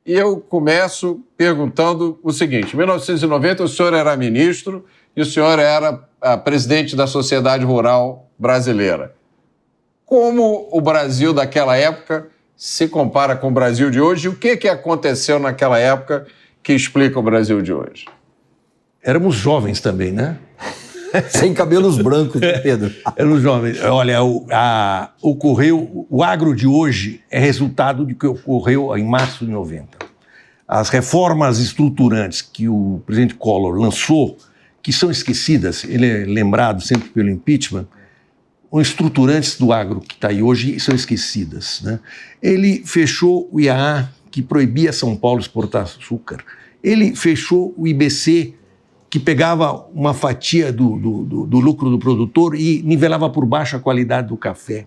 e eu começo perguntando o seguinte: em 1990 o senhor era ministro e o senhor era presidente da Sociedade Rural Brasileira. Como o Brasil daquela época se compara com o Brasil de hoje? E o que aconteceu naquela época que explica o Brasil de hoje? Éramos jovens também, né? Sem cabelos brancos, Pedro. Éramos jovens. Olha, o agro de hoje é resultado do que ocorreu em março de 90. As reformas estruturantes que o presidente Collor lançou, que são esquecidas, ele é lembrado sempre pelo impeachment, os estruturantes do agro que está aí hoje são esquecidas, né? Ele fechou o IAA, que proibia São Paulo exportar açúcar. Ele fechou o IBC, que pegava uma fatia do lucro do produtor e nivelava por baixo a qualidade do café.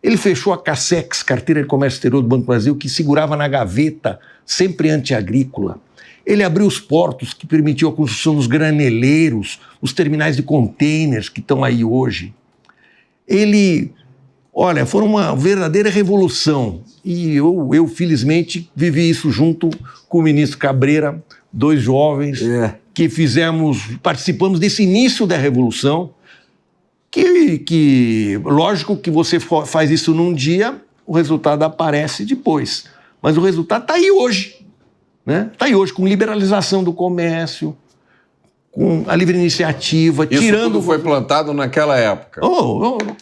Ele fechou a CASEX, Carteira de Comércio Exterior do Banco do Brasil, que segurava na gaveta, sempre antiagrícola. Ele abriu os portos, que permitiu a construção dos graneleiros, os terminais de containers que estão aí hoje. Foi uma verdadeira revolução. E eu felizmente, vivi isso junto com o ministro Cabreira, dois jovens que participamos desse início da revolução, que lógico que você faz isso num dia, o resultado aparece depois. Mas o resultado está aí hoje, né? Está aí hoje, com liberalização do comércio, com a livre iniciativa, Isso tudo foi plantado naquela época?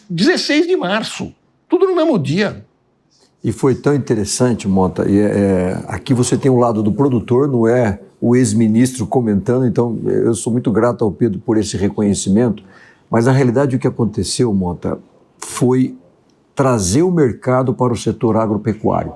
16 de março, tudo no mesmo dia. E foi tão interessante, Mota, aqui você tem o lado do produtor, não é o ex-ministro comentando, então eu sou muito grato ao Pedro por esse reconhecimento, mas a realidade o que aconteceu, Mota, foi trazer o mercado para o setor agropecuário.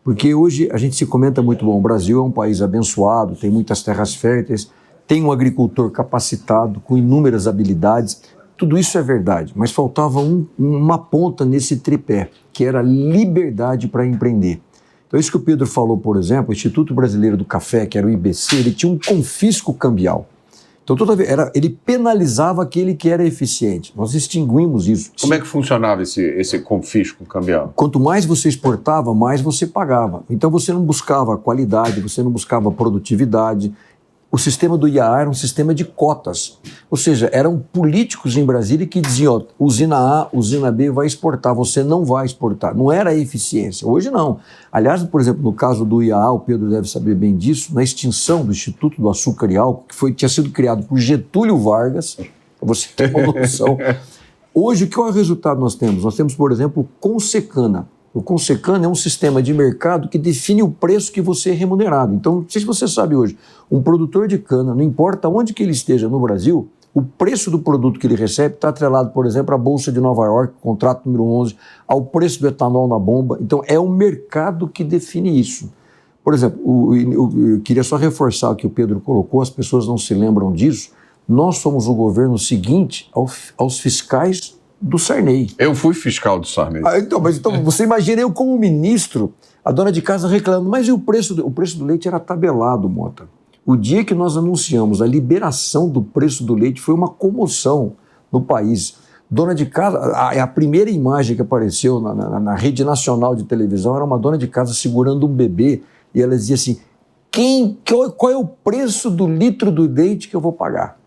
Porque hoje a gente se comenta muito, bom, o Brasil é um país abençoado, tem muitas terras férteis, tem um agricultor capacitado, com inúmeras habilidades, tudo isso é verdade, mas faltava uma ponta nesse tripé, que era liberdade para empreender. Então isso que o Pedro falou, por exemplo, o Instituto Brasileiro do Café, que era o IBC, ele tinha um confisco cambial. Então toda vez ele penalizava aquele que era eficiente. Nós extinguimos isso. Como é que funcionava esse confisco cambial? Quanto mais você exportava, mais você pagava. Então você não buscava qualidade, você não buscava produtividade. O sistema do IAA era um sistema de cotas, ou seja, eram políticos em Brasília que diziam, usina A, usina B vai exportar, você não vai exportar. Não era eficiência, hoje não. Aliás, por exemplo, no caso do IAA, o Pedro deve saber bem disso, na extinção do Instituto do Açúcar e Álcool, que tinha sido criado por Getúlio Vargas, para você ter uma noção. Hoje, qual é o resultado nós temos? Nós temos, por exemplo, o Consecana. O Consecana é um sistema de mercado que define o preço que você é remunerado. Então, não sei se você sabe hoje, um produtor de cana, não importa onde que ele esteja no Brasil, o preço do produto que ele recebe está atrelado, por exemplo, à Bolsa de Nova York, contrato número 11, ao preço do etanol na bomba. Então, é o mercado que define isso. Por exemplo, eu queria só reforçar o que o Pedro colocou, as pessoas não se lembram disso. Nós somos o governo seguinte aos fiscais do Sarney. Eu fui fiscal do Sarney. Então você imagina eu como ministro, a dona de casa reclamando, mas e o preço do leite era tabelado, Mota. O dia que nós anunciamos a liberação do preço do leite foi uma comoção no país. Dona de casa, a primeira imagem que apareceu na rede nacional de televisão era uma dona de casa segurando um bebê e ela dizia assim, qual é o preço do litro do leite que eu vou pagar?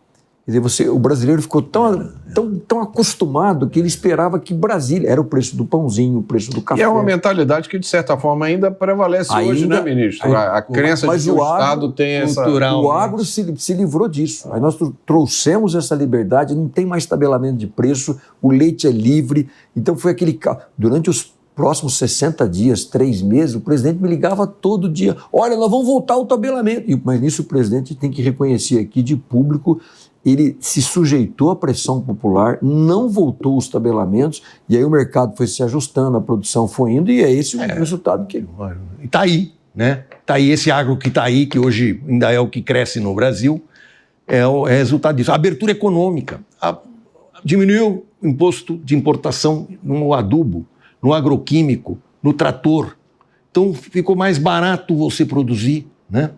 Quer dizer, o brasileiro ficou tão acostumado que ele esperava que Brasília era o preço do pãozinho, o preço do café. E é uma mentalidade que, de certa forma, ainda prevalece hoje, né, ministro? A crença de que o Estado tem essa... O agro se livrou disso. Aí nós trouxemos essa liberdade, não tem mais tabelamento de preço, o leite é livre. Então foi aquele... Durante os próximos 60 dias, 3 meses, o presidente me ligava todo dia. Olha, nós vamos voltar ao tabelamento. Mas nisso o presidente tem que reconhecer aqui de público, ele se sujeitou à pressão popular, não voltou os tabelamentos, e aí o mercado foi se ajustando, a produção foi indo, e é esse o resultado que... E está aí, né? Está aí esse agro que está aí, que hoje ainda é o que cresce no Brasil, é resultado disso. A abertura econômica, diminuiu o imposto de importação no adubo, no agroquímico, no trator. Então ficou mais barato você produzir, né?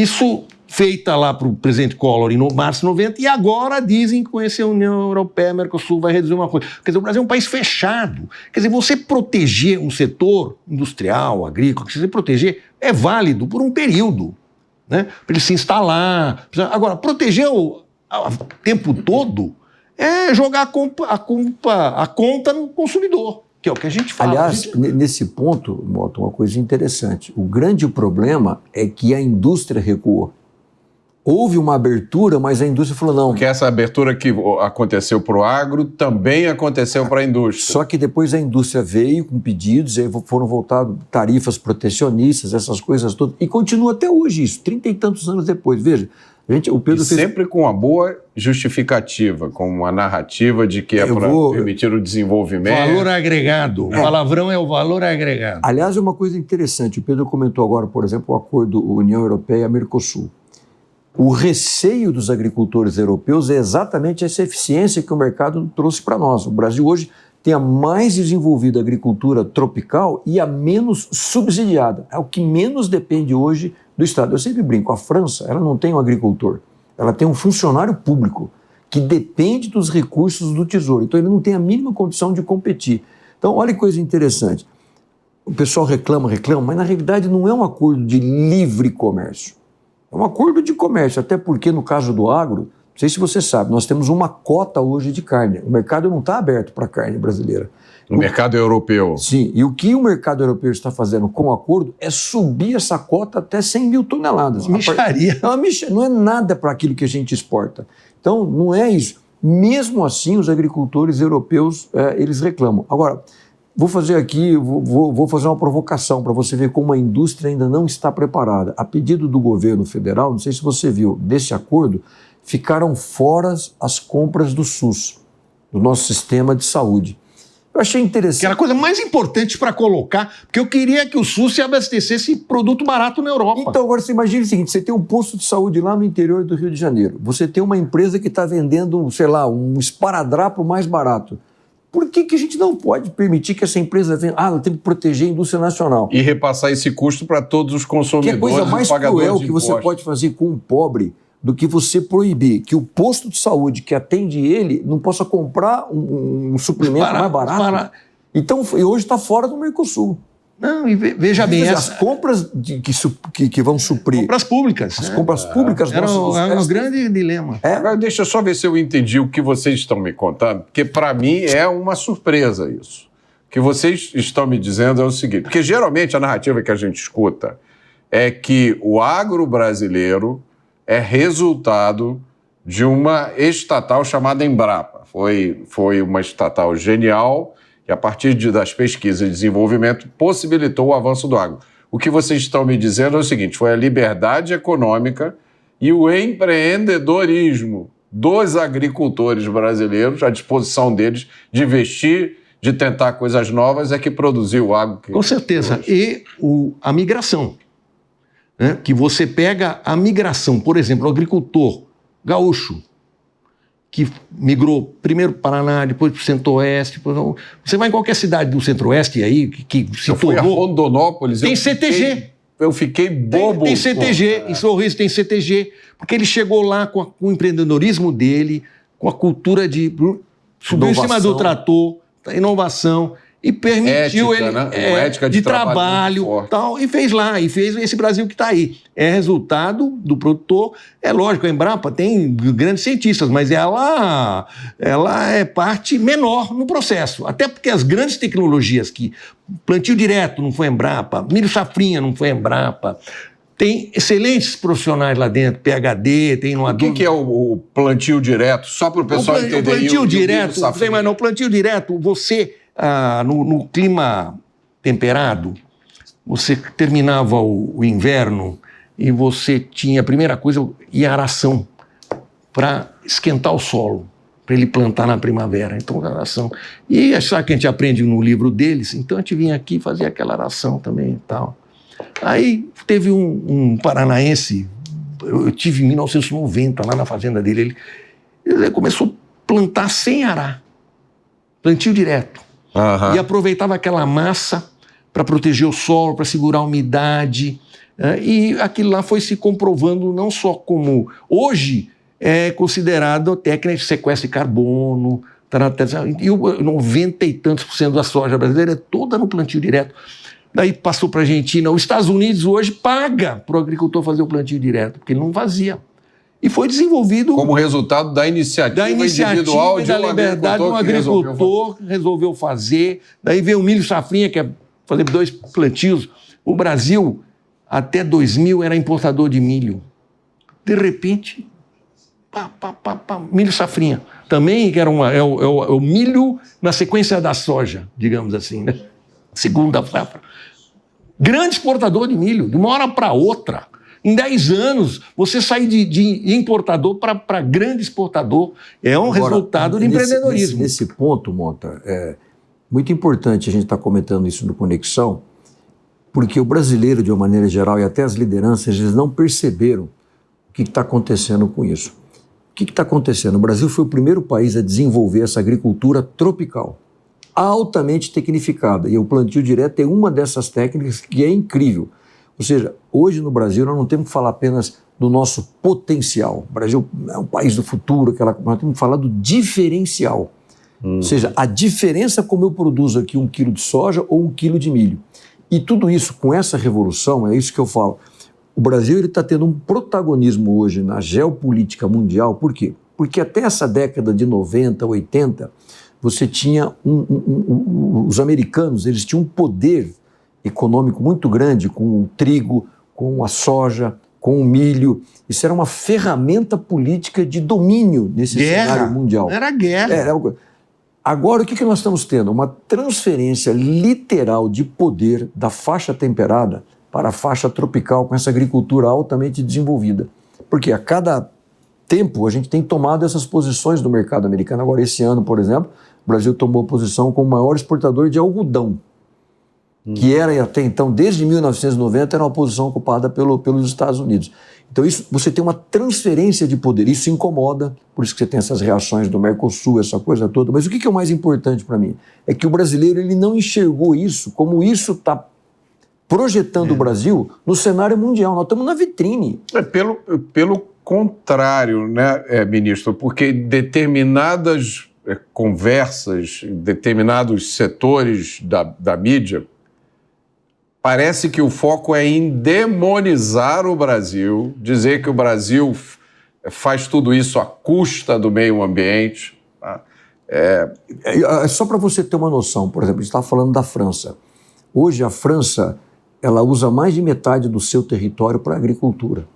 Isso feita lá para o presidente Collor em março de 90, e agora dizem que com essa União Europeia, Mercosul vai reduzir uma coisa. Quer dizer, o Brasil é um país fechado. Quer dizer, você proteger um setor industrial, agrícola, você proteger é válido por um período, né? Para ele se instalar. Agora, proteger o tempo todo é jogar a conta no consumidor, que é o que a gente fala. Aliás, nesse ponto, Mota, uma coisa interessante. O grande problema é que a indústria recuou. Houve uma abertura, mas a indústria falou não. Porque essa abertura que aconteceu para o agro também aconteceu para a indústria. Só que depois a indústria veio com pedidos, aí foram voltadas tarifas protecionistas, essas coisas todas. E continua até hoje isso, 30 e tantos anos depois. Veja, o Pedro fez... sempre com uma boa justificativa, com uma narrativa de que é para permitir o desenvolvimento. Valor agregado. O palavrão é o valor agregado. Aliás, é uma coisa interessante. O Pedro comentou agora, por exemplo, o acordo União Europeia-Mercosul. O receio dos agricultores europeus é exatamente essa eficiência que o mercado trouxe para nós. O Brasil hoje tem a mais desenvolvida agricultura tropical e a menos subsidiada. É o que menos depende hoje do Estado. Eu sempre brinco, a França ela não tem um agricultor, ela tem um funcionário público que depende dos recursos do Tesouro. Então ele não tem a mínima condição de competir. Então olha que coisa interessante. O pessoal reclama, mas na realidade não é um acordo de livre comércio. É um acordo de comércio, até porque no caso do agro, não sei se você sabe, nós temos uma cota hoje de carne. O mercado não está aberto para a carne brasileira. No mercado europeu. Sim, e o que o mercado europeu está fazendo com o acordo é subir essa cota até 100 mil toneladas. Mixaria. Não é nada para aquilo que a gente exporta. Então, não é isso. Mesmo assim, os agricultores europeus, eles reclamam. Agora, vou fazer aqui, vou fazer uma provocação para você ver como a indústria ainda não está preparada. A pedido do governo federal, não sei se você viu, desse acordo, ficaram fora as compras do SUS, do nosso sistema de saúde. Eu achei interessante. Que era a coisa mais importante para colocar, porque eu queria que o SUS se abastecesse produto barato na Europa. Então, agora você imagina o seguinte, você tem um posto de saúde lá no interior do Rio de Janeiro, você tem uma empresa que está vendendo, sei lá, um esparadrapo mais barato. Por que a gente não pode permitir que essa empresa venha? Ela tem que proteger a indústria nacional. E repassar esse custo para todos os consumidores. Que coisa mais cruel que você pode fazer com um pobre do que você proibir que o posto de saúde que atende ele não possa comprar um suplemento mais barato. Então, e hoje está fora do Mercosul. Não, e veja bem... As compras que vão suprir... Compras públicas. As compras públicas... Era um grande dilema. Agora, deixa eu só ver se eu entendi o que vocês estão me contando, porque para mim é uma surpresa isso. O que vocês estão me dizendo é o seguinte, porque geralmente a narrativa que a gente escuta é que o agro brasileiro é resultado de uma estatal chamada Embrapa. Foi uma estatal genial que, a partir das pesquisas e desenvolvimento, possibilitou o avanço do agro. O que vocês estão me dizendo é o seguinte, foi a liberdade econômica e o empreendedorismo dos agricultores brasileiros, a disposição deles de investir, de tentar coisas novas, é que produziu o agro. Com certeza. E a migração. Né? Que você pega a migração, por exemplo, o agricultor gaúcho, que migrou primeiro para o Paraná, depois para o Centro-Oeste. Você vai em qualquer cidade do Centro-Oeste aí, que se tornou... Eu fui a Rondonópolis... Tem CTG. Eu fiquei bobo. Tem CTG, em Sorriso tem CTG, porque ele chegou lá com o empreendedorismo dele, com a cultura de subir em cima do trator, inovação, e permitiu ética, ele né? Ética de trabalho tal, e fez lá, e fez esse Brasil que está aí. É resultado do produtor. É lógico, a Embrapa tem grandes cientistas, mas ela é parte menor no processo. Até porque as grandes tecnologias que plantio direto não foi Embrapa, milho safrinha não foi Embrapa, tem excelentes profissionais lá dentro, PhD, tem no adubo. O que é o plantio direto? Só para o pessoal entender. O plantio direto, mas não, o plantio direto, você... no clima temperado, você terminava o inverno e você tinha, a primeira coisa, aração para esquentar o solo, para ele plantar na primavera. Então, aração. E sabe que a gente aprende no livro deles? Então, a gente vinha aqui e fazia aquela aração também e tal. Aí teve um paranaense, eu tive em 1990 lá na fazenda dele, ele começou a plantar sem arar, plantio direto. Uhum. E aproveitava aquela massa para proteger o solo, para segurar a umidade. E aquilo lá foi se comprovando não só como hoje é considerado técnica de sequestro de carbono, e 90 e tantos % da soja brasileira é toda no plantio direto. Daí passou para a Argentina. Os Estados Unidos hoje paga para o agricultor fazer o plantio direto, porque ele não fazia. E foi desenvolvido... Como resultado da iniciativa individual e da liberdade do agricultor resolveu fazer. Daí veio o milho safrinha, que é fazer 2 plantios. O Brasil, até 2000, era importador de milho. De repente, milho safrinha. Também que era o milho na sequência da soja, digamos assim, né? Segunda safra. Grande exportador de milho, de uma hora para outra. Em 10 anos, você sai de importador para grande exportador. É um resultado de empreendedorismo. Nesse ponto, Mota, é muito importante a gente estar comentando isso no Conexão, porque o brasileiro, de uma maneira geral, e até as lideranças, eles não perceberam o que está acontecendo com isso. O que está acontecendo? O Brasil foi o primeiro país a desenvolver essa agricultura tropical, altamente tecnificada, e o plantio direto é uma dessas técnicas que é incrível. Ou seja, hoje no Brasil nós não temos que falar apenas do nosso potencial. O Brasil é um país do futuro, nós temos que falar do diferencial. Ou seja, a diferença como eu produzo aqui 1 quilo de soja ou 1 quilo de milho. E tudo isso, com essa revolução, é isso que eu falo. O Brasil está tendo um protagonismo hoje na geopolítica mundial. Por quê? Porque até essa década de 90, 80, você tinha os americanos, eles tinham um poder econômico muito grande com o trigo, com a soja, com o milho. Isso era uma ferramenta política de domínio nesse cenário mundial. Era guerra. Agora, o que nós estamos tendo? Uma transferência literal de poder da faixa temperada para a faixa tropical, com essa agricultura altamente desenvolvida. Porque a cada tempo a gente tem tomado essas posições no mercado americano. Agora, esse ano, por exemplo, o Brasil tomou posição como o maior exportador de algodão, que era até então, desde 1990, era uma posição ocupada pelos Estados Unidos. Então isso, você tem uma transferência de poder, isso incomoda, por isso que você tem essas reações do Mercosul, essa coisa toda. Mas o que é o mais importante para mim? É que o brasileiro ele não enxergou isso, como isso está projetando o Brasil no cenário mundial. Nós estamos na vitrine. Pelo contrário, né, ministro, porque determinadas conversas, determinados setores da mídia, parece que o foco é em demonizar o Brasil, dizer que o Brasil faz tudo isso à custa do meio ambiente. Tá? Só para você ter uma noção, por exemplo, a gente está falando da França. Hoje a França ela usa mais de metade do seu território para a agricultura.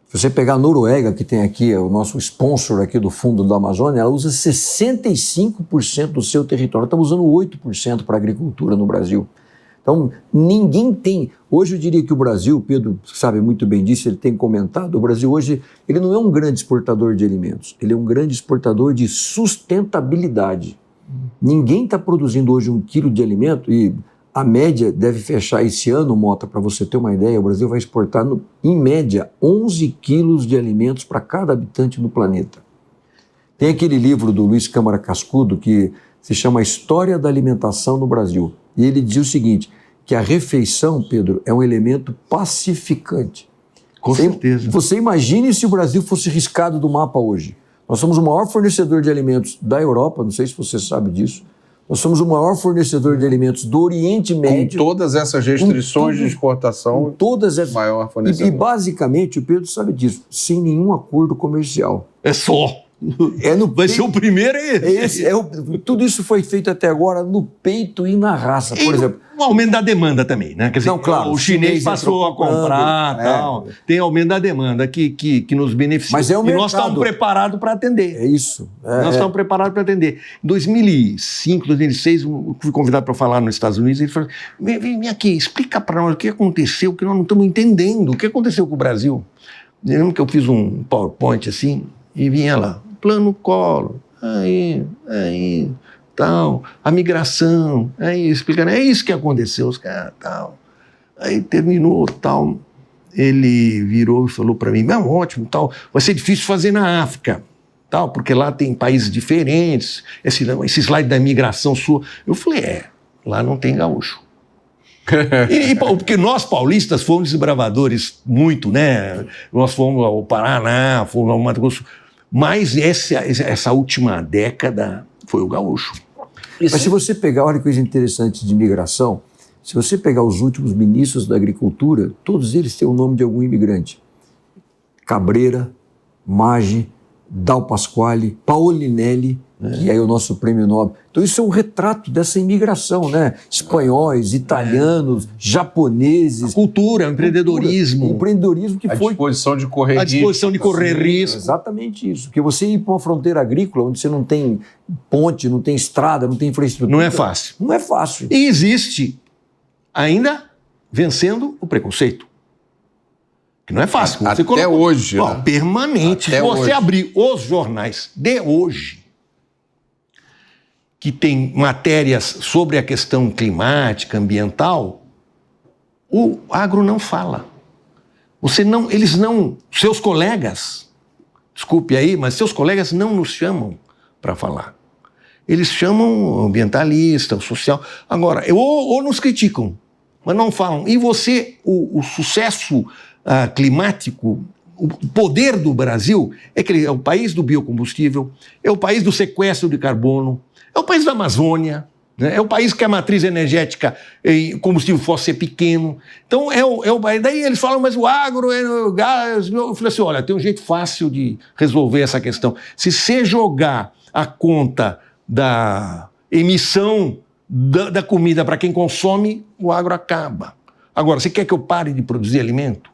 Se você pegar a Noruega, que tem aqui, o nosso sponsor aqui do fundo da Amazônia, ela usa 65% do seu território. Estamos usando 8% para a agricultura no Brasil. Então, ninguém tem... Hoje eu diria que o Brasil, Pedro sabe muito bem disso, ele tem comentado, o Brasil hoje ele não é um grande exportador de alimentos, ele é um grande exportador de sustentabilidade. Ninguém está produzindo hoje 1 quilo de alimento e a média deve fechar esse ano, Mota, para você ter uma ideia, o Brasil vai exportar, em média, 11 quilos de alimentos para cada habitante no planeta. Tem aquele livro do Luiz Câmara Cascudo que se chama História da Alimentação no Brasil. E ele diz o seguinte, que a refeição, Pedro, é um elemento pacificante. Com certeza. Você imagine se o Brasil fosse riscado do mapa hoje. Nós somos o maior fornecedor de alimentos da Europa, não sei se você sabe disso. Nós somos o maior fornecedor de alimentos do Oriente Médio. Com todas essas restrições de exportação, maior fornecedor. E basicamente, o Pedro sabe disso, sem nenhum acordo comercial. É só. Vai ser o primeiro tudo isso foi feito até agora no peito e na raça, por exemplo. O aumento da demanda também, né? Quer dizer, não, claro, o chinês passou a comprar, tal. Tem aumento da demanda que nos beneficia. Mas é o mercado. E nós estamos preparados para atender. É isso. Nós estamos preparados para atender. Em 2005, 2006, eu fui convidado para falar nos Estados Unidos e ele falou, vem aqui, explica para nós o que aconteceu, que nós não estamos entendendo. O que aconteceu com o Brasil? Eu lembro que eu fiz um PowerPoint assim e vinha lá. Plano Collor, tal, a migração, explicando, é isso que aconteceu, os caras, tal. Aí terminou, tal, ele virou e falou para mim, não, ótimo, tal, vai ser difícil fazer na África, tal, porque lá tem países diferentes, esse slide da imigração sua. Eu falei, lá não tem gaúcho. Porque nós paulistas fomos desbravadores muito, né? Nós fomos ao Paraná, fomos ao Mato Grosso. Mas essa última década foi o gaúcho. Mas se você pegar, olha que coisa interessante de imigração, se você pegar os últimos ministros da agricultura, todos eles têm o nome de algum imigrante. Cabreira, Maggi, Dal Pasquale, Paolinelli, que é o nosso prêmio Nobel. Então isso é um retrato dessa imigração, né? Espanhóis, italianos, japoneses. Cultura, empreendedorismo. Empreendedorismo que foi... A disposição de correr risco. A disposição de correr risco. Exatamente isso. Porque você ir para uma fronteira agrícola, onde você não tem ponte, não tem estrada, não tem infraestrutura... Não é fácil. Não é fácil. E existe ainda vencendo o preconceito. Que não é fácil. Até hoje. Né? Permanente. Até Se você hoje. abrir os jornais de hoje, que tem matérias sobre a questão climática, ambiental, o agro não fala. Seus colegas, desculpe aí, mas seus colegas não nos chamam para falar. Eles chamam o ambientalista, o social. Agora, ou nos criticam, mas não falam. E você, o sucesso climático, o poder do Brasil é que ele é o país do biocombustível, é o país do sequestro de carbono, é o país da Amazônia, né? É o país que a matriz energética em combustível fóssil é pequeno. Então, daí eles falam, mas o agro é o gás. Eu falei assim, olha, tem um jeito fácil de resolver essa questão. Se você jogar a conta da emissão da comida para quem consome, o agro acaba. Agora, você quer que eu pare de produzir alimento?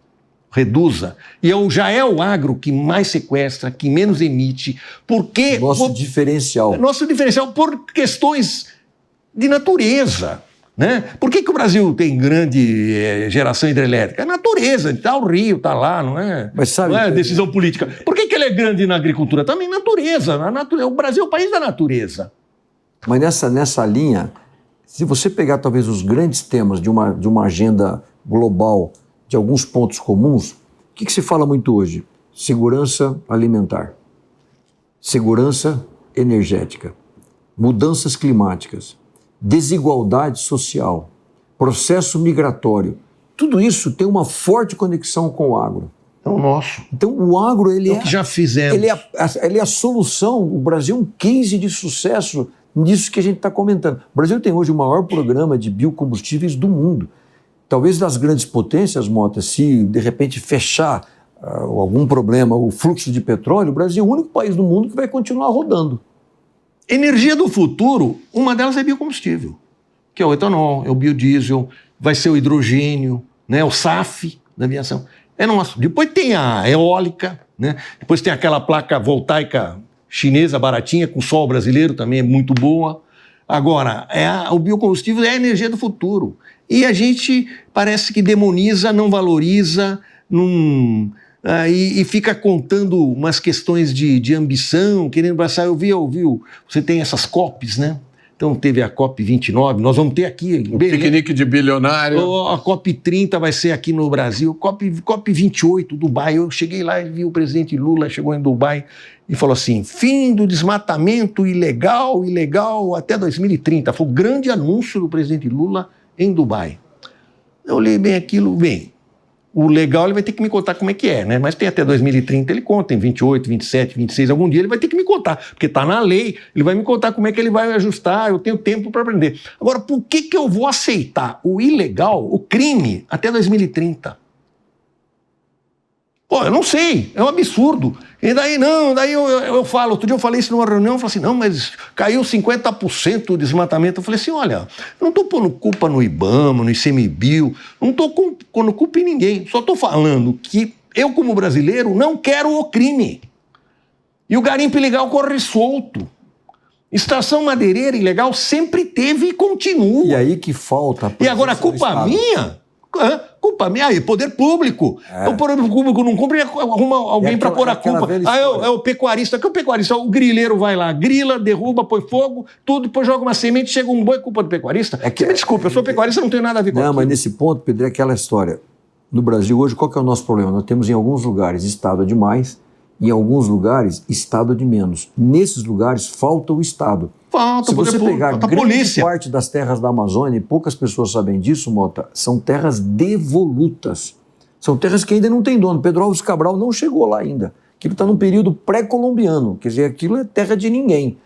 Reduza. E já é o agro que mais sequestra, que menos emite, porque... Nosso diferencial. Nosso diferencial por questões de natureza, né? Por que o Brasil tem grande geração hidrelétrica? É natureza, está o rio, está lá, não é? Mas sabe, não é decisão política. Por que ele é grande na agricultura? Também natureza. O Brasil é o país da natureza. Mas nessa linha, se você pegar talvez os grandes temas de uma agenda global, de alguns pontos comuns, o que se fala muito hoje? Segurança alimentar, segurança energética, mudanças climáticas, desigualdade social, processo migratório. Tudo isso tem uma forte conexão com o agro. É o nosso. Então o agro, ele o que já fizemos. Ele é a solução. O Brasil é um case de sucesso nisso que a gente está comentando. O Brasil tem hoje o maior programa de biocombustíveis do mundo. Talvez das grandes potências, Mota, se de repente fechar algum problema, o fluxo de petróleo, o Brasil é o único país do mundo que vai continuar rodando. Energia do futuro, uma delas é biocombustível, que é o etanol, é o biodiesel, vai ser o hidrogênio, né, o SAF da aviação. É nosso. Depois tem a eólica, né? Depois tem aquela placa voltaica chinesa baratinha, com sol brasileiro, também é muito boa. Agora, o biocombustível é a energia do futuro. E a gente parece que demoniza, não valoriza, e fica contando umas questões de ambição, querendo passar. Eu vi, você tem essas COPs, né? Então teve a COP 29, nós vamos ter aqui... O piquenique de bilionário. A COP 30 vai ser aqui no Brasil, COP 28, Dubai. Eu cheguei lá e vi o presidente Lula, chegou em Dubai e falou assim, fim do desmatamento ilegal até 2030. Foi o grande anúncio do presidente Lula em Dubai. Eu olhei bem aquilo, o legal ele vai ter que me contar como é que é, né? Mas tem até 2030, ele conta, em 28, 27, 26, algum dia ele vai ter que me contar, porque está na lei, ele vai me contar como é que ele vai ajustar, eu tenho tempo para aprender. Agora, por que eu vou aceitar o ilegal, o crime, até 2030? Pô, eu não sei, é um absurdo. E daí eu falo, outro dia eu falei isso numa reunião, eu falei assim, não, mas caiu 50% o desmatamento. Eu falei assim, olha, eu não estou pondo culpa no IBAMA, no ICMBio, não estou pondo culpa em ninguém, só estou falando que eu, como brasileiro, não quero o crime. E o garimpo ilegal corre solto. Extração madeireira ilegal sempre teve e continua. E aí que falta... E agora a culpa minha... Culpa minha, é poder público. O poder público não cumpre, arruma alguém para pôr a culpa. É o pecuarista. Que é o pecuarista? O grileiro vai lá, grila, derruba, põe fogo, tudo, depois joga uma semente, chega um boi, culpa do pecuarista. Você me desculpa, eu sou pecuarista, não tenho nada a ver com isso. Não, mas nesse ponto, Pedro, é aquela história. No Brasil hoje, qual que é o nosso problema? Nós temos em alguns lugares estado demais Em alguns lugares, Estado de menos. Nesses lugares, falta o Estado. Falta Se você pegar falta grande polícia. parte das terras da Amazônia, e poucas pessoas sabem disso, Mota, são terras devolutas. São terras que ainda não têm dono. Pedro Álvares Cabral não chegou lá ainda. Aquilo está num período pré-colombiano, quer dizer, aquilo é terra de ninguém.